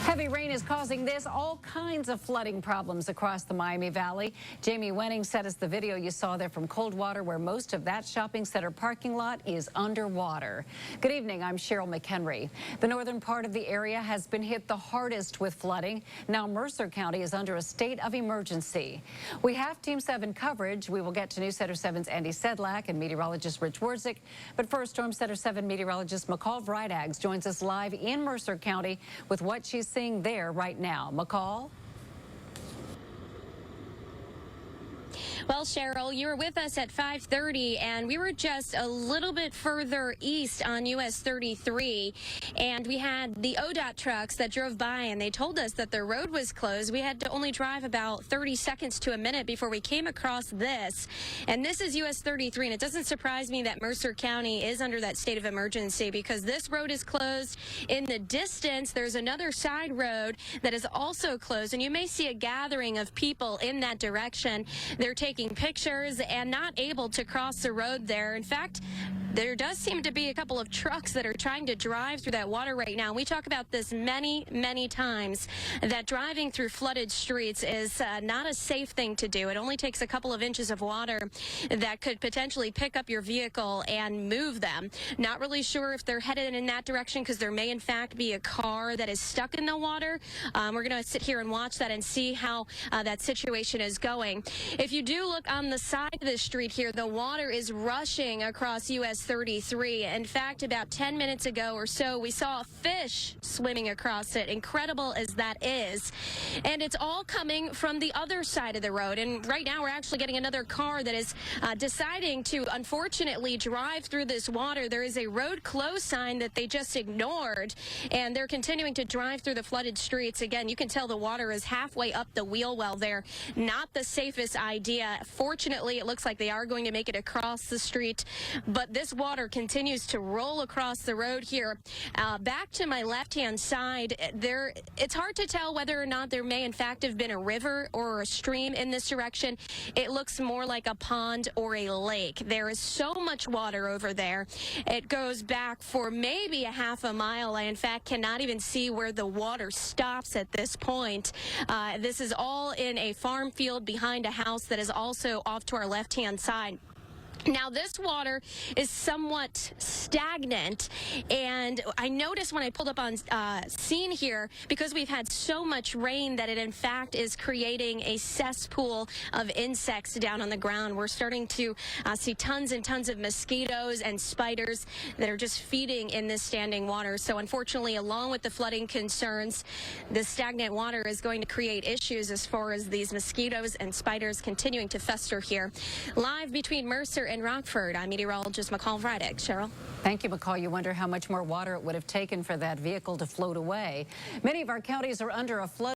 Heavy rain is causing all kinds of flooding problems across the Miami Valley. Jamie Wenning sent us the video you saw there from Coldwater, where most of that shopping center parking lot is underwater. Good evening, I'm Cheryl McHenry. The northern part of the area has been hit the hardest with flooding. Now Mercer County is under a state of emergency. We have Team 7 coverage. We will get to News Center 7's Andy Sedlak and meteorologist Rich Wurzik. But first, Storm Center 7 meteorologist McCall Vrydaghs joins us live in Mercer County with what she's seeing there right now. McCall? Well, Cheryl, you were with us at 5:30, and we were just a little bit further east on US 33, and we had the ODOT trucks that drove by, and they told us that the road was closed. We had to only drive about 30 seconds to a minute before we came across this, and this is US 33, and it doesn't surprise me that Mercer County is under that state of emergency because this road is closed. In the distance, there's another side road that is also closed, and you may see a gathering of people in that direction. They're taking pictures and not able to cross the road there. In fact, there does seem to be a couple of trucks that are trying to drive through that water right now. We talk about this many times, that driving through flooded streets is not a safe thing to do. It only takes a couple of inches of water that could potentially pick up your vehicle and move them. Not really sure if they're headed in that direction because there may in fact be a car that is stuck in the water. We're going to sit here and watch that and see how that situation is going. If you do look on the side of the street here, the water is rushing across US 33. In fact, about 10 minutes ago or so, we saw a fish swimming across it, incredible as that is. And it's all coming from the other side of the road. And right now, we're actually getting another car that is deciding to, unfortunately, drive through this water. There is a road closed sign that they just ignored, and they're continuing to drive through the flooded streets. Again, you can tell the water is halfway up the wheel well there. Not the safest idea. Fortunately, it looks like they are going to make it across the street, but this water continues to roll across the road here. Back to my left-hand side, it's hard to tell whether or not there may in fact have been a river or a stream in this direction. It looks more like a pond or a lake. There is so much water over there. It goes back for maybe a half a mile. I, in fact, cannot even see where the water stops at this point. This is all in a farm field behind a house that is also off to our left-hand side. Now, this water is somewhat stagnant, and I noticed when I pulled up on scene here, because we've had so much rain, that it in fact is creating a cesspool of insects down on the ground. We're starting to see tons and tons of mosquitoes and spiders that are just feeding in this standing water. So unfortunately, along with the flooding concerns, the stagnant water is going to create issues as far as these mosquitoes and spiders continuing to fester here. Live between Mercer and Rockford, I'm meteorologist McCall Vrydaghs. Cheryl. Thank you, McCall. You wonder how much more water it would have taken for that vehicle to float away. Many of our counties are under a flood